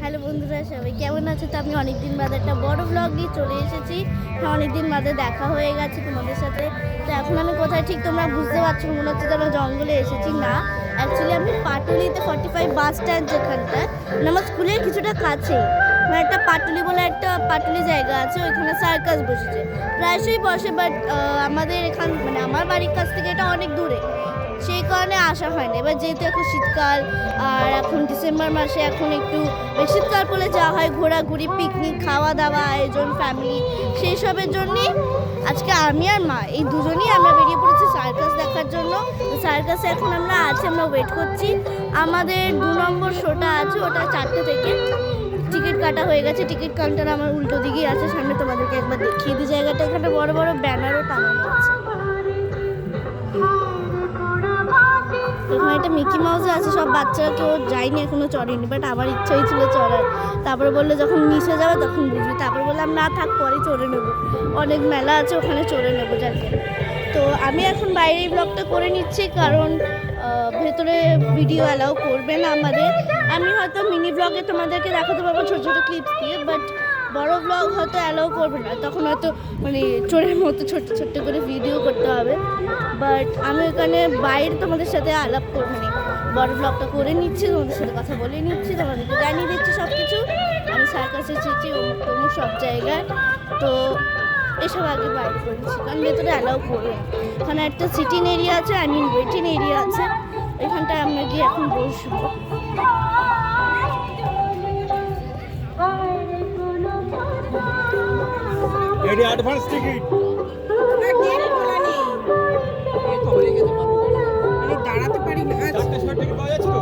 Hello বন্ধুরা, সবাই কেমন আছো? তো আমি অনেকদিন বাদে একটা বড় ব্লগ নিয়ে চলে এসেছি। অনেকদিন বাদে দেখা হয়ে গেছে তোমাদের সাথে। তো এখন আমি কোথায় ঠিক তোমরা বুঝতে পারছো, মনে হচ্ছে যেন জঙ্গলে এসেছি। না, অ্যাকচুয়ালি আমি পাটুলিতে 45 বাস স্ট্যান্ড যেখানটায়, মানে আমার স্কুলের কিছুটা কাছেই, মানে একটা পাটুলি বলে একটা পাটুলি জায়গা আছে, ওইখানে সার্কাস বসেছে। প্রায়শই বসে, বাট আমাদের এখান মানে আমার বাড়ির কাছ থেকে এটা অনেক দূরে, সেই কারণে আসা হয়নি। এবার যেহেতু এখন শীতকাল, আর এখন ডিসেম্বর মাসে এখন একটু শীতকাল পড়লে যাওয়া হয়, ঘোরাঘুরি, পিকনিক, খাওয়া দাওয়া, আয়োজন, ফ্যামিলি, সেই সবের জন্যই আজকে আমি আর মা এই দুজনেই আমরা বেরিয়ে পড়েছি সার্কাস দেখার জন্য। সার্কাসে এখন আমরা আছি, আমরা ওয়েট করছি। আমাদের 2 নম্বর শোটা আছে, ওটা 4টে থেকে। টিকিট কাটা হয়ে গেছে, টিকিট কাউন্টার আমার উল্টো দিকেই আছে। সামনে তোমাদেরকে একবার দেখিয়ে দিই জায়গাটা। এখানে বড় বড় ব্যানারও টাঙানো আছে। এখানে একটা মিকি মাউসও আছে। সব বাচ্চারা কেউ যায়নি, এখনো চড়েনি, বাট আমার ইচ্ছাই ছিল চড়ার। তারপরে বললো যখন মিশে যাবে তখন বুঝবি। তারপরে বললাম না থাক, পরে চড়ে নেবো, অনেক মেলা আছে ওখানে, চড়ে নেবো যাকে। তো আমি এখন বাইরেই ব্লগটা করে নিচ্ছি, কারণ ভেতরে ভিডিও অ্যালাউ করবে না আমাদের। আমি হয়তো মিনি ব্লগে তোমাদেরকে দেখাতে পারবো ছোটো ছোটো ক্লিপস দিয়ে, বাট বড় ব্লগ হয়তো অ্যালাউ করবে না। তখন হয়তো মানে চোরের মতো ছোট্ট ছোট্ট করে ভিডিও করতে হবে। বাট আমি ওখানে বাইরে তোমাদের সাথে আলাপ করবো না, বড় ব্লগটা করে নিচ্ছি, তোমাদের সাথে কথা বলে নিচ্ছি, তোমাদেরকে জানিয়ে দিচ্ছি সব কিছু। আমি সার্কাসে এসেছি অমুক তমুক সব জায়গায়। তো এসব আগে বাইরে করে নিচ্ছি, কারণ ভেতরে অ্যালাউ করবে না। এখানে একটা সিটিং এরিয়া আছে, আই মিন ওয়েটিং এরিয়া আছে, এখানটায় আমরা গিয়ে এখন বসবো। অ্যাডভান্স টিকিট দাঁড়াতে পারি না। 4টে শর্ট টিকিট পাওয়া যাচ্ছে তো?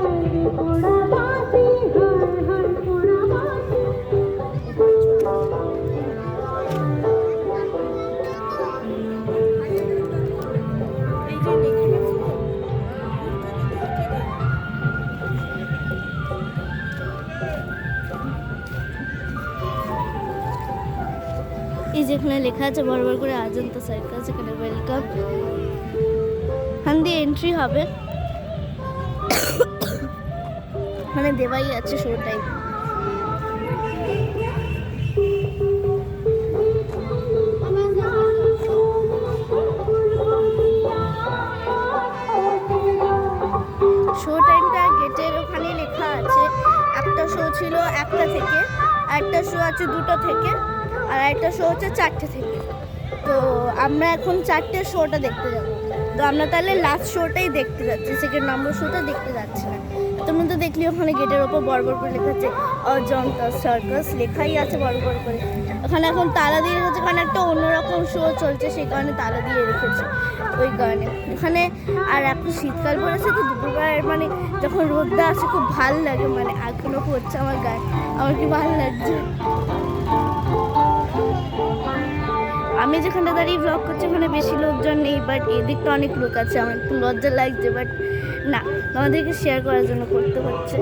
এই যেখানে লেখা আছে বড় বড় করে অজন্তা সার্কাস, এখানে ওয়েলকাম। এখান দিয়ে এন্ট্রি হবে, মানে দেওয়াই আছে শো টাইম। শো টাইমটা গেটের ওখানে লেখা আছে। একটা শো ছিল 1টা থেকে, একটা শো আছে 2টা থেকে, আর একটা শো হচ্ছে 4টে থেকে। তো আমরা এখন 4টের শোটা দেখতে যাব। তো আমরা তাহলে লাস্ট শোটাই দেখতে যাচ্ছি, সেকেন্ড নম্বর শোটা দেখতে যাচ্ছি না। তোমরা তো দেখলি ওখানে গেটের ওপর বড় বড় করে লেখা আছে অজন্তা সার্কাস, লেখাই আছে বড় বড় করে। ওখানে এখন তালা দিয়ে রেখেছে, ওখানে একটা অন্যরকম শো চলছে, সেই কারণে তালা দিয়ে রেখেছে, ওই কারণে ওখানে। আর এখন শীতকাল পড়েছে, তো দুপুরবেলায় মানে যখন রোদটা আসে খুব ভাল লাগে, মানে এখনও পড়ছে আমার গায়ে, আমার কি ভালো লাগছে। আমি যেখানটা দাঁড়িয়ে ব্লগ করছি ওখানে বেশি লোকজন নেই, বাট এদিকটা অনেক লোক আছে। আমার একটু লজ্জা লাগছে, বাট না, আমাদেরকে শেয়ার করার জন্য করতে হচ্ছে।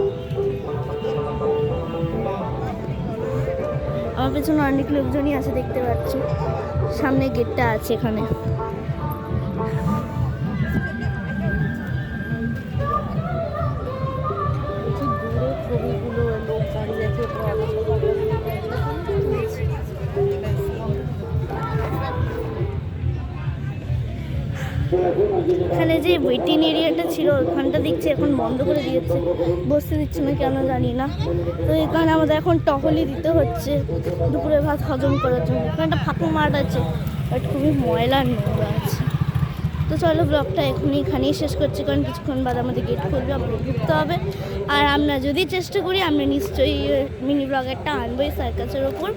আমার পেছনে অনেক লোকজনই আছে, দেখতে পাচ্ছি। সামনে গেটটা আছে এখানে। ছবিগুলো লোক দাঁড়িয়ে আছে, এখানে যে ওয়েটিং এরিয়াটা ছিল ওখানটা দেখছি এখন বন্ধ করে দিয়েছে, বসতে দিচ্ছে না কেন জানি না। তো এই কারণে আমাদের এখন টহলি দিতে হচ্ছে দুপুরের ভাত হজম করার জন্য। এখানে একটা ফাঁকা মাঠ আছে, বাট খুবই ময়লা নোংরা আছে। তো চলো ব্লগটা এখানেই শেষ করছি, কারণ কিছুক্ষণ বাদ আমাদের গেট খুলবে, আমাদের ঢুকতে হবে। আর আমরা যদি চেষ্টা করি আমরা নিশ্চয়ই মিনি ব্লগ একটা আনবোই সার্কাসের ওপর,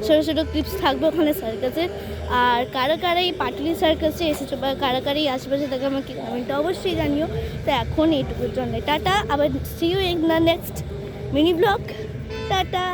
ছোটো ছোটো ক্লিপস থাকবে ওখানে সার্কাসের। আর কারা কারা এই পাটুলি সার্কাসে এসেছো বা কারা কারা এই আশেপাশে থাকে আমাকে কমেন্টে অবশ্যই জানিও। তো এখন এইটুকুর জন্য টাটা, আবার see you in the next mini blog. Tata.